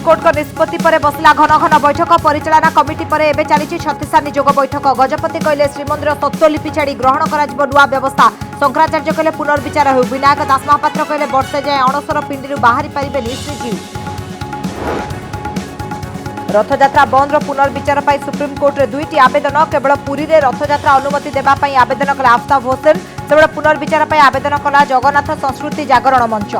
Supreme court को निष्पत्ति पर बसला घन घन बैठक परिचालना कमिटी पर एवं चली 36 निजोग बैठक गजपति कहले श्रीमंदिर तत्वलिपि छाड़ी ग्रहण कर नुआ व्यवस्था शंकराचार्य कहले पुनर्विचार हो विनायक दास महापात्र कहले वर्षे जाए अणसर पिंडी बाहरी पारे श्रीजीव रथयात्रा बंद पुनर्विचार पर सुप्रीमकोर्ट में 2टी आवेदन केवल पुरी में रथयात्रा अनुमति देवाई आवेदन कले आफ्ताब होसेन से पुनर्विचार पर आवेदन कला जगन्नाथ संस्कृति जागरण मंच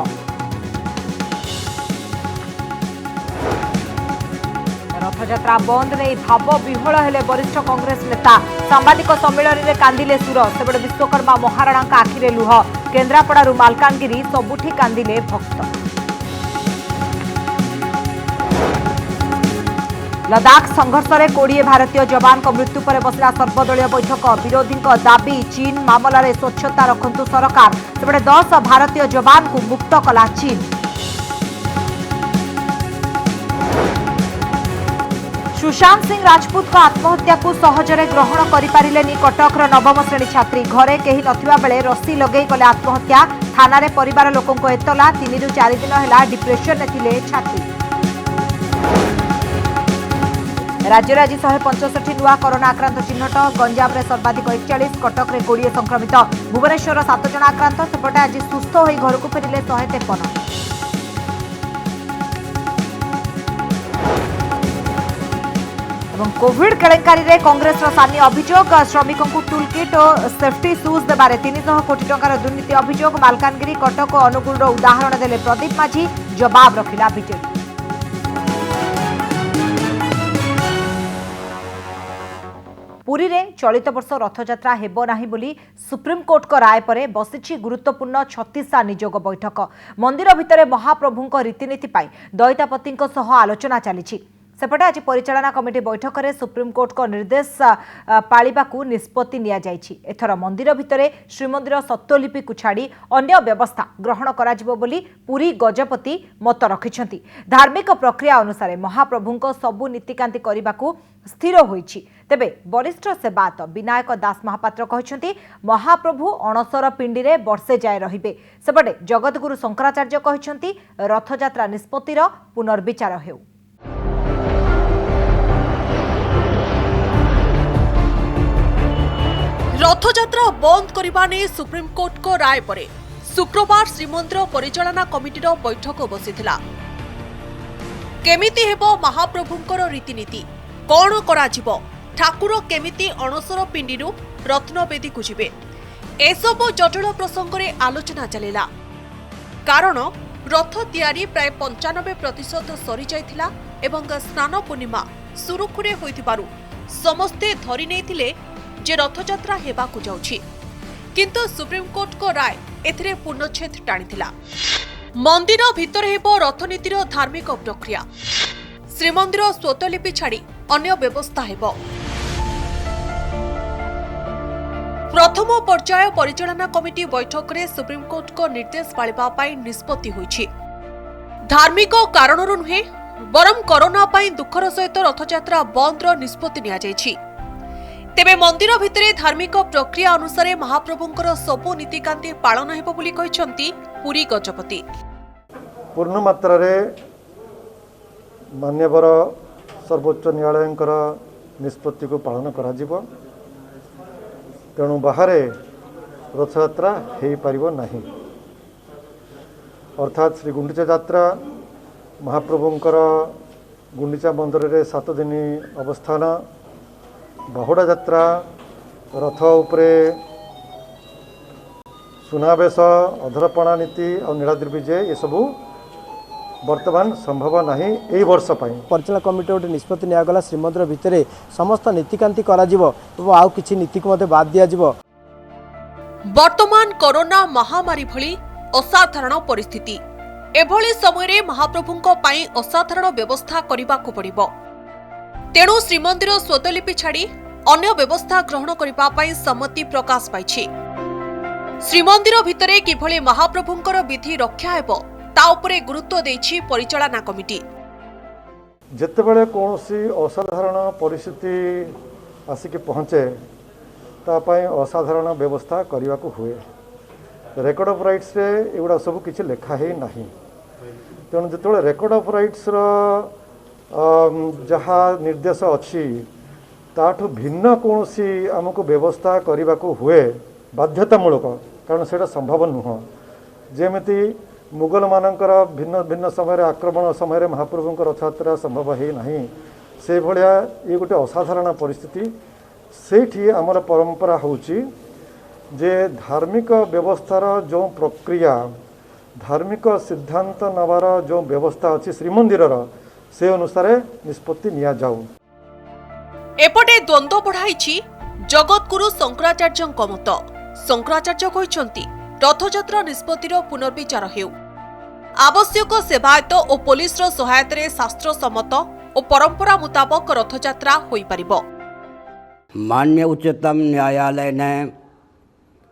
रथयात्रा बंद नहीं भाव विह्वल हेले वरिष्ठ कांग्रेस नेता सांबादिक सम्मेलन में कांदिले सुर सेबड़े विश्वकर्मा महाराणा आखिरे लुह केन्द्रापड़ारू मालकानगिरी सबुठी कांदिले भक्त लदाख संघर्ष में 20 भारतीय जवान मृत्यु पर बसला सर्वदलीय बैठक विरोधी दाबी चीन मामला रे स्वच्छता रखंतु सरकार सेबड़े 10 भारतीय जवान को मुक्त कला चीन सुशांत सिंह राजपूत को आत्महत्या को सहजरे ग्रहण करिपारिलेनी कटकर नवम श्रेणी छात्री घरे केही नथिबा बेले रस्सी लगेई कले आत्महत्या थाना रे परिवार लोकंको एतला 3 रु 4 दिन हेला डिप्रेशन ने थिले छात्री राज्य में आज 165 नुआ कोरोना आक्रांत चिन्हट गंजाम में सर्वाधिक 41 कटक में 20 संक्रमित भुवनेश्वर 7 जन आक्रांत सेपटे आज सुस्थ हो घर को फेरिले 153 कोविड केलेंकारी रे कांग्रेस सानी अभियोग श्रमिकों को टूल किट और सेफ्टी शूज देबारे 300 कोटी टंकार दुर्नीति अभियोग मालकानगिरी कटक और अनुगुल उदाहरण देले प्रदीप माझी जवाब रखिला बीजेपी पुरी रे चलित वर्ष रथयात्रा हेबो नाही बोली सुप्रीमकोर्ट को राय पर बसिछि गुरुत्वपूर्ण 36 निजोग बैठक मंदिर भितर महाप्रभुंक रीतिनीति पाई दयितापतिंक सह आलोचना चली सेपटे आज परिचालना कमिटी बैठक में सुप्रीमकोर्ट को निर्देश पालिबाकू निष्पत्ति निया जायछि एथर मंदिर भितर श्रीमंदिर सत्वलिपि को छाड़ी अन्य व्यवस्था ग्रहण कराजिबो बोली पुरी गजपति मत रखिछंती धार्मिक प्रक्रिया अनुसार महाप्रभुंक सबु नीतिकांति करिबाकू स्थिर होईछि तेबे वरिष्ठ सेवायत विनायक दास महापात्र कहछंती महाप्रभु अणसर पिंडी रे वर्षे जाय रहिबे सेपटे जगतगुरु शंकराचार्य कहछंती रथयात्रा निष्पत्तिर पुनर्विचार हेउ रथयात्रा बंद करने सुप्रीमकोर्ट को राय पर शुक्रवार श्रीमंदिर परिचालना कमिटी बैठक बसिथिला केमिति हेबो महाप्रभुंकर रीतिनीति कौन कराजिबो ठाकुर केमिति अणसर पिंडीरू रत्नवेदी को जिबे एसबु जटिल प्रसंग रे आलोचना चलिला कारण रथ तैयारी प्राय 95% सरी जाइथिला एवं स्नान पूर्णिमा सुरुखुरे होइथिबारु समस्ते धरि नेथिले जे रथयात्रा हेबाकू जाउछि किंतु सुप्रीमकोर्ट को राय एथिरे पूर्णच्छेद टाणिथिला मंदिर भितर हेबो रथनीतिर धार्मिक प्रक्रिया श्रीमंदिर स्वतलिपि छाड़ी अन्य व्यवस्था हेबो प्रथम पर्याय परिचालना कमिटी बैठक में सुप्रीमकोर्ट को निर्देश पालिबा पई निष्पत्ति होइछि धार्मिक कारणरू नुहे बरम कोरोना पई दुखर सहित रथयात्रा बंद रो निष्पत्ति निया जायछि तेबे मंदिर भितरे धार्मिक प्रक्रिया अनुसार महाप्रभुंकर सबु नीतिकांति पालन हेबो बोली कहिसंती पुरी गजपति पूर्ण मात्रा रे मान्यवर सर्वोच्च न्यायालयंकर निष्पत्ति को पालन करा जिवो तेणु बाहर रथयात्रा हो पारिबो नाही अर्थात श्री गुंडीचा यात्रा महाप्रभुंकर गुंडीचा मंदिर रे 7 दिन अवस्थान बाहुड़ा यात्रा रथ उपरे सुनावेश अधरपणा नीति और नीलाद्रि विजय ये सबू वर्तमान संभव नहीं एई वर्ष पई परिचालन कमिटी गोटे निष्पत्ति निगला श्रीमंदिर भितर समस्त नीतिकांति आउ किछि नीति को बाद दिया जिवो वर्तमान कोरोना महामारी भली असाधारण परिस्थिति एभली समय महाप्रभुंको पई असाधारण व्यवस्था करिबाकू पड़िबो तेणु श्रीमंदिर स्वतलिपि छाड़ी अन्य व्यवस्था ग्रहण करिबा पई सम्मति प्रकाश पाइछि श्रीमंदिर भितरे किभली महाप्रभुंकर विधि रक्षा हेबो ता उपरे गुरुत्व देछि परिचालना कमिटी जेतेबेले कोनोसी असाधारण परिस्थिति आसिक पहुँचे तापाई असाधारण व्यवस्था करने को हुए रेकर्ड ऑफ राइट्स रे एगुड़ा सब किसी लेखा ही नहीं तेणु जो रेकर्ड ऑफ राइट्स जहाँ निर्देश अच्छी ताठू भिन्न कौन सी आमको व्यवस्था करने को हुए बाध्यतामूलक कारण से संभव नुह जेमिति मुगल मानकर भिन्न भिन्न समय आक्रमण समय महाप्रभु रथयात्रा संभव है नहीं से भलिया ये गोटे असाधारण परिस्थिति सेठी आमर परंपरा होची जे धार्मिक व्यवस्थार जो प्रक्रिया धार्मिक सिद्धांत नवार जो व्यवस्था अच्छी श्रीमंदिर से अनुसार निष्पत्ति निया जाऊ। एपटे द्वंद्व बढ़ाई जगतगुरु शंकराचार्य मत। शंकराचार्य कहते रथयात्रा निष्पत्तिर पुनर्विचार हेउ आवश्यक सेवायत और पुलिस सहायता शास्त्र सम्मत और परंपरा मुताबक रथयात्रा होई परिबो। माननीय उच्चतम न्यायालय ने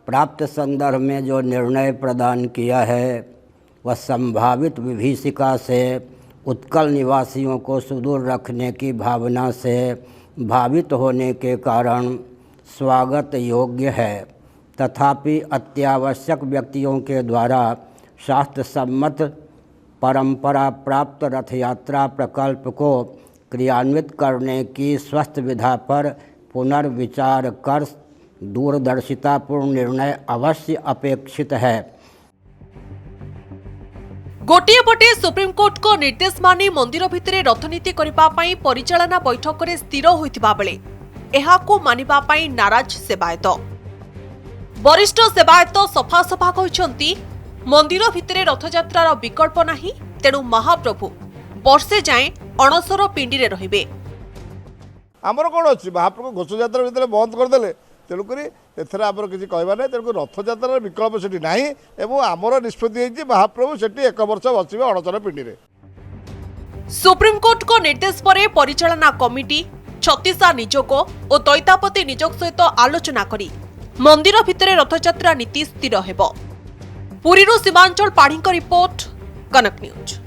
प्राप्त संदर्भ में जो निर्णय प्रदान किया है वह संभावित विभीषिका से उत्कल निवासियों को सुदूर रखने की भावना से भावित होने के कारण स्वागत योग्य है, तथापि अत्यावश्यक व्यक्तियों के द्वारा शास्त्र सम्मत परंपरा प्राप्त रथयात्रा प्रकल्प को क्रियान्वित करने की स्वस्थ विधा पर पुनर्विचार कर दूरदर्शितापूर्ण निर्णय अवश्य अपेक्षित है। गोटिए पटे सुप्रीमकोर्ट को निर्देश मानि मंदिर भितरे रथनीति करिबा पई परिचालना बैठक रे स्थिर होइतिबा बेले एहाकू मानिबा पई नाराज सेवायत। वरिष्ठ सेवायत सफा सफा कहिसंती मंदिर भितरे रथयात्रार विकल्प नाही, तेणु महाप्रभु वर्षे जाए अणसर पिंडी रे रहिबे। आमर कौन अच्छी महाप्रभु घोषयात्रा भितर बंद करदे तेणुक एथर आमर किसी कहवा ना तेणुक रथयात्रार विकल्प से ना एवं आमर निष्पत्ति महाप्रभु से 1 वर्ष बसवे अणसर पिंडी रे। सुप्रीमकोर्ट को निर्देश पर परिचालना कमिटी छत्तीसा निजोग और दैतापति निजोग सहित आलोचना करी मंदिर भितरे रथयात्रा नीति स्थिर हेबो। पुरीरू सीमांचल पाढ़ी रिपोर्ट, कनक न्यूज।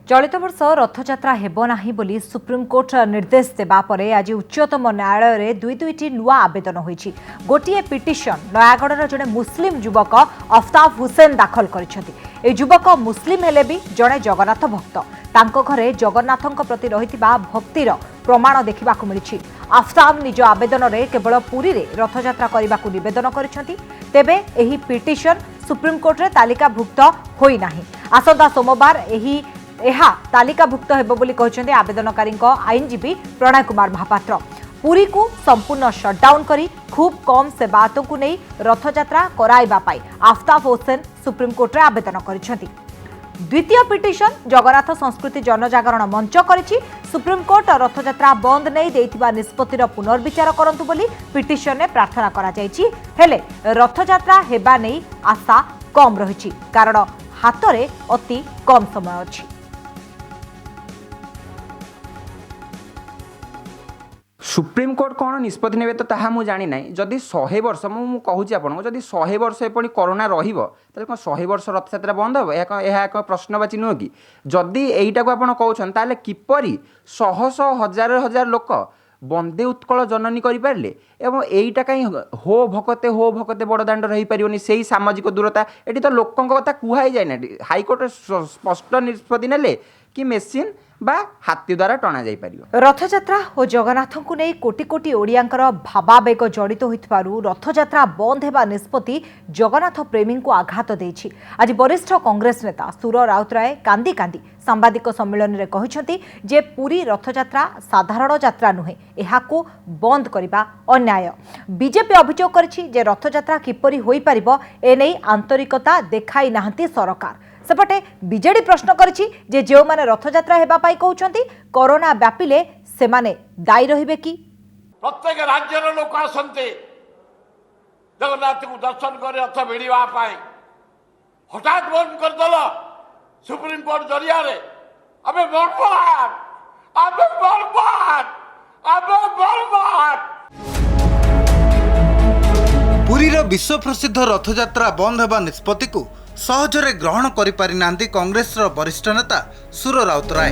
चलित वर्ष रथयात्रा हेबो नाही बोली सुप्रीमकोर्ट निर्देश देबा परे आज उच्चतम न्यायालय रे दुईटी नुआ आवेदन होईछि। गोटिए पिटिशन नयागढ़र जड़े मुस्लिम युवक अफ्ताब हुसैन दाखल करिसेंति। ए युवक मुस्लिम हेले भी जड़े जगन्नाथ भक्त। तांको घरे जगन्नाथଙ୍କ प्रति रहितिबा भक्तिर प्रमाण देखिबाकू मिलिछि। अफ्ताब निज आवेदन रे केवल पुरी रे रथयात्रा करिबाकू निवेदन करिसेंति। तेबे एही पिटिशन सुप्रीमकोर्ट रे तालिकाभुक्त होई नाही। आसंता सोमवार एही एहा तालिकाभुक्त हेबो बोली कहछन्ते आवेदनकारी आईनजीवी प्रणय कुमार महापात्र। पुरी को संपूर्ण शटडाउन करी खूब कम सेवायतों को नहीं रथयात्रा कराइबा पाई आफ्ताब हुसैन सुप्रीमकोर्ट रे आवेदन करिसेंति। द्वितीय पिटिशन जगन्नाथ संस्कृति जनजागरण मंच करिछि। सुप्रीमकोर्ट रथयात्रा बंद नहीं देइथिबा निष्पत्तिर पुनर्विचार करंतु बोली पिटिशन ने प्रार्थना करा जायछि। हेले रथयात्रा हेबा नहीं आशा कम रहिछि कारण हातरे अति कम समय अछि। सुप्रीमकोर्ट कौन निष्पत्ति ने तो ताहा मु जानी नहीं। जदि 100 वर्ष मु कहूँ आपको जदि 100 वर्ष एपरी कोरोना रहिबो ताले कोन 100 वर्ष रथयात्रा बंद हो यह एक प्रश्नवाची नुह कि जदि एटा को आपन कहउछन ताले किपरि 100 हजार हजार लोक बंदे उत्कल जननी करि पारले एवं एटा कहीं हो भकते बड़दाण्ड रही पारिबनी सेही सामाजिक दूरता एटी तो लोकन कथा कुहाई जाय ना। हाईकोर्ट स्पष्ट निष्पत्ति नेले कि मेसीन बा हाथी द्वारा टणा जाई पारिबो। रथयात्रा और जगन्नाथों को नहीं कोटी कोटी ओडियांकर भावावेग जड़ित होइथबारु रथयात्रा बंद हेबा निष्पत्ति जगन्नाथ प्रेमी को आघात देछि। आज वरिष्ठ कांग्रेस नेता सुर राउतराय कांदी कांदी सांबादिक सम्मेलन रे कहिसंती जे पुरी रथयात्रा साधारण यात्रा नुहे एहाकू बंद करिबा अन्याय। बीजेपी अभियोग करिछि जे रथयात्रा किपरि होई पारिबो एनै आंतरिकता देखाई नाहंती सरकार। सेपटे बीजेडी प्रश्न करिछि जे जो माने रथयात्रा हेबा पाई कहउछंती कोरोना व्यापिले से माने दायी रहिबे कि। प्रत्येक राज्यर लोक आसंते जगन्नाथ को दर्शन कर रथ भिड़ा हठात बंद करदेल सुप्रीम कोर्ट जरिया रे अबे बर्बाद अबे बर्बाद अबे बर्बाद। पुरीर विश्व प्रसिद्ध रथयात्रा बंद हेबा निष्पत्ति को सहजरे ग्रहण करि पारि नांती कांग्रेस वरिष्ठ नेता सुर राउतराय।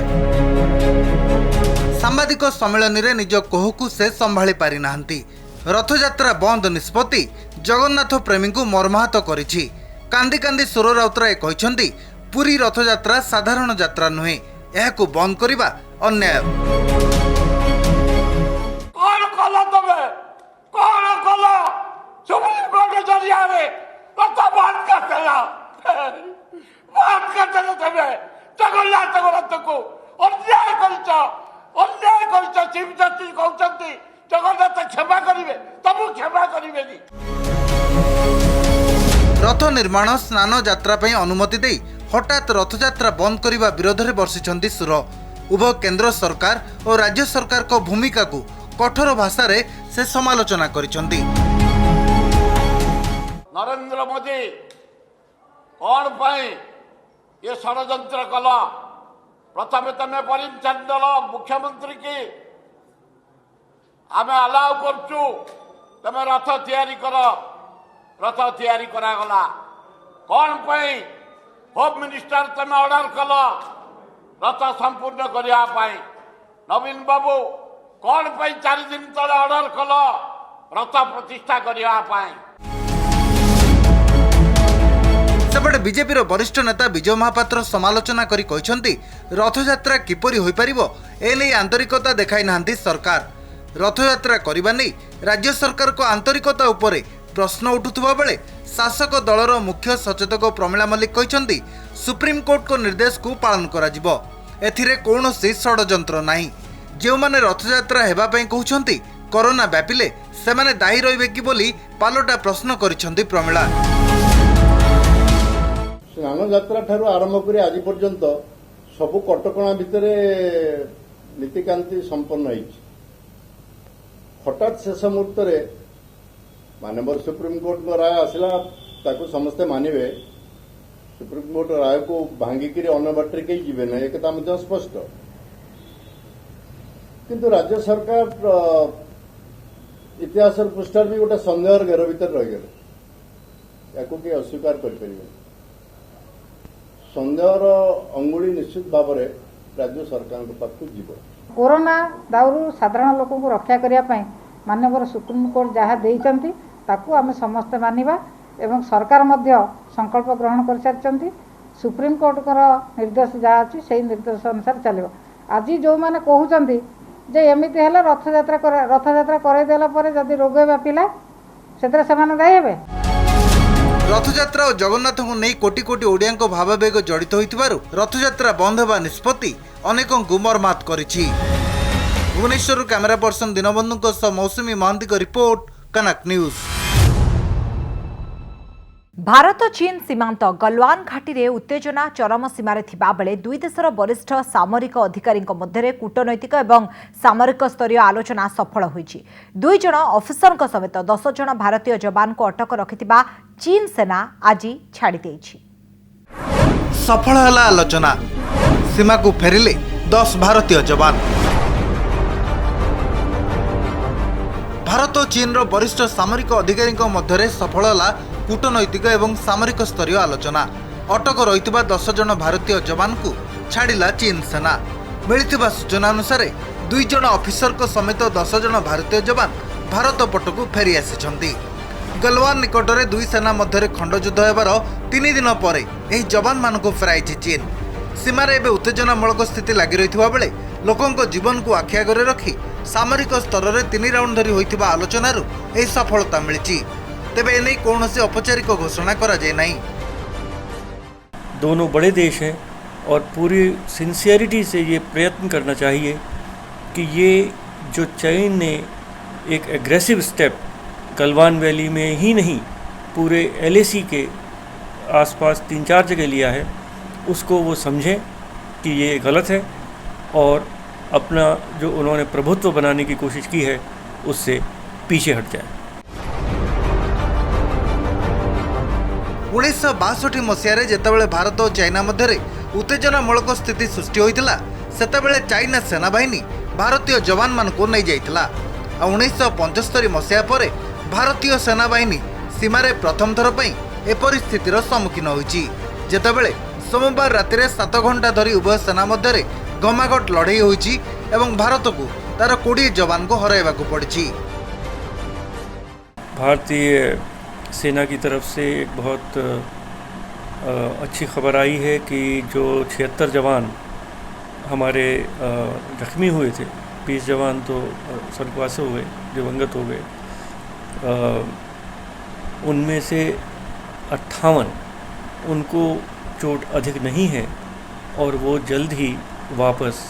सांबादिक सम्मेलन रे निज कोहकु से संभाली पारि नांती। रथयात्रा बंद निष्पत्ति जगन्नाथ प्रेमी को मर्माहत करिछि। कांदी कांदी सुर राउतराय कहिसंती पुरी रथयात्रा साधारण यात्रा नुहे एहाकु बंद करिबा अन्याय। कौन कल तुम्हें कौन कल सुप्रीम कोर्ट जरिया रथ बंद करदेला बंद करदेल तुम्हें जगन्नाथ रथ को अन्याय कर चीफ जस्टिस कहते जगन्नाथ क्षमा करेंगे तुम क्षमा करेंगे। रथ निर्माण स्नान यात्रा ପାଇଁ अनुमति दे हठात रथयात्रा बंद करने विरोध में बर्षिंट सुर। उभय केंद्र सरकार और राज्य सरकार को भूमिका को कठोर भाषा रे से समालोचना करिसेंती। नरेंद्र मोदी कौन पाई ये षड्यंत्र कल प्रथम तमें परिचालन मुख्यमंत्री की आम अलाउ करचु तमें रथ तैयारी कर रथ तैयारी करागला कौन पाई होम मिनिस्टर तमें ऑर्डर कल रथ संपूर्ण करने नवीन बाबू कौन पाई 4 दिन तले ऑर्डर कल रथ प्रतिष्ठा करने। सेपटे बीजेपी वरिष्ठ नेता विजय महापात्र समालोचना करी कहते रथयात्रा किपरि होई परिबो एने आंतरिकता देखाई नांती सरकार। रथयात्रा करबा नै राज्य सरकार को आंतरिकता उपरे प्रश्न उठुथुबा बेले शासक दलर मुख्य सचेतक प्रमिला मल्लिक कहते सुप्रीम कोर्ट को निर्देश को पालन करा जिवो एथिरे कौनसी षड्यंत्र नाही। जो माने रथयात्रा हेबा पई कहउछंती कोरोना व्यापिले सेमाने दायी रहिबे कि बोली पालोटा प्रश्न करिसंती प्रमिला। स्नान यात्रा ठारू आरंभ कर आज पर्यंत सबु कटकणा भितर नीतिकांति संपन्न होइछि। हठात शेष मुहूर्त माननीय सुप्रीम कोर्ट को राय आसला ताको समस्ते मानिबे सुप्रीम कोर्ट राय को भांगिकी अन्य बाटर कहीं जीवे ना एक स्पष्ट किंतु राज्य सरकार इतिहास पृष्ठ भी गोटे सन्देह घेर भीतर रहीगले या किए अस्वीकार कर सन्देहर अंगुली निश्चित भाव में राज्य सरकार पाखु जीव। कोरोना दाउरू साधारण लोक को रक्षा करने माननीय सुप्रीम कोर्ट जहाँ देइचंती ताकू आम समस्ते मानिबा एवं सरकार मध्य संकल्प ग्रहण कर सारी सुप्रीम कोर्ट निर्देश जहाँ अच्छी से निर्देश अनुसार चलो। आज जो मैंने कहते जे एमती है रथयात्रा करदेला जदि रोग व्यापिला से दायी हे। रथयात्रा और जगन्नाथ को नहीं कोटी कोटी ओडिया भावावेग जड़ित होइतिबारु रथयात्रा बंद होगा निष्पत्ति अनेकों मर्मात करिछि। भुवनेश्वर कैमेरा पर्सन दीनबंधु सह मौसुमी महांती को रिपोर्ट कनक न्यूज। भारत चीन सीमांत गलवान घाटी रे उत्तेजना चरम सीमारे थिबा बेले दुई देशर वरिष्ठ सामरिक अधिकारी मध्य कूटनैतिक एवं सामरिक स्तरीय आलोचना सफल होईछि। 2 जण अफिसर समेत 10 जण भारतीय जवान को अटक रखिथिबा चीन सेना आज छाड़ी देइछि। सफल हला आलोचना सीमा को फेरिले 10 भारतीय जवान। भारत और चीन रो वरिष्ठ सामरिक अधिकारी मध्य सफल हला कूटनैतिक एवं सामरिक स्तरीय आलोचना। अटक रही 10 जण भारतीय जवान को छाड़िला चीन सेना। मिलिथिबा सूचना अनुसार 2 जण अफिसर समेत 10 जण भारतीय जवान भारत पटकू फेरी आसिछंती। गलवान निकट में 2 सेना मध्य खंडयुद्ध होबार 3 दिन पर यह जवान मानक फेराइछि चीन। सीमार एवं उत्तेजनामूलक स्थिति लगी रही बेले लोकों जीवन को आखि आगे रखी सामरिक स्तर में 3 राउंड धरी होइथिबा आलोचनारू यह सफलता मिली। तेबे एने कौन से औपचारिक घोषणा करा जाए नहीं। दोनों बड़े देश हैं और पूरी सिंसियरिटी से ये प्रयत्न करना चाहिए कि ये जो चीन ने एक एग्रेसिव स्टेप गलवान वैली में ही नहीं पूरे LAC के आसपास 3-4 जगह लिया है उसको वो समझें कि ये गलत है और अपना जो उन्होंने प्रभुत्व बनाने की कोशिश की है उससे पीछे हट जाए। 1962 मसीह जितेबाला भारत और चाइना मध्य उत्तेजनामूलक स्थिति सृष्टि होता सेतेबेले चाइना सेनाबाहिनी भारतीय जवान मान को नहीं जाइथिला। 1975 मसीहा पर भारतीय सेनाबाहिनी सीमार प्रथम थर पर ए परिस्थितिर सम्मुखीन होइछि जेतेबेले सोमवार राति 7 घंटा धरी उभय सेना मध्य घमाघट लड़ई होइछि एवं भारत को तार 20 जवान को हराइबाकू पड़िछि। भारतीय सेना की तरफ से एक बहुत अच्छी खबर आई है कि जो 76 जवान हमारे जख्मी हुए थे 20 जवान तो स्वर्गवास हो गए, दिवंगत हो गए। उनमें से 58 उनको चोट अधिक नहीं है और वो जल्द ही वापस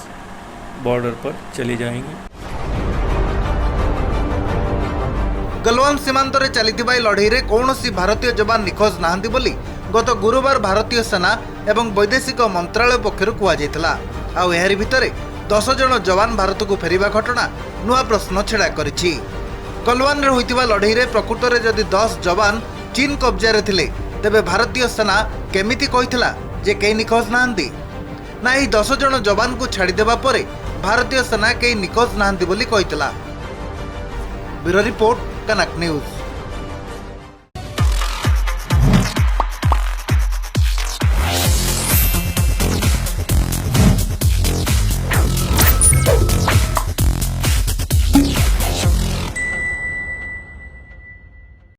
बॉर्डर पर चले जाएंगे। गलवान सीमांत रे चलिथिबा लड़ाई रे कौनसी भारतीय जवान निखोज नाहंती बोली गत गुरुवार भारतीय सेना एवं वैदेशिक मंत्रालय पक्षरु कुआ जायतिला। आउ एहारि भितरे 10 जन जवान भारत को फेरिबा घटना नुआ प्रश्न छेड़ा करिछि। गलवान रे होइतिबा लड़ाई रे प्रकृत रे जदि 10 जवान चीन कब्जा रे थिले तेबे भारतीय सेना केमिति कहिथिला जे केही निखोज नाहंती ना एही 10 जन जवान को छाड़ी देबा परे भारतीय सेना केही निखोज नाहंती बोली कहिथिला। ब्यूरो रिपोर्ट कनक न्यूज।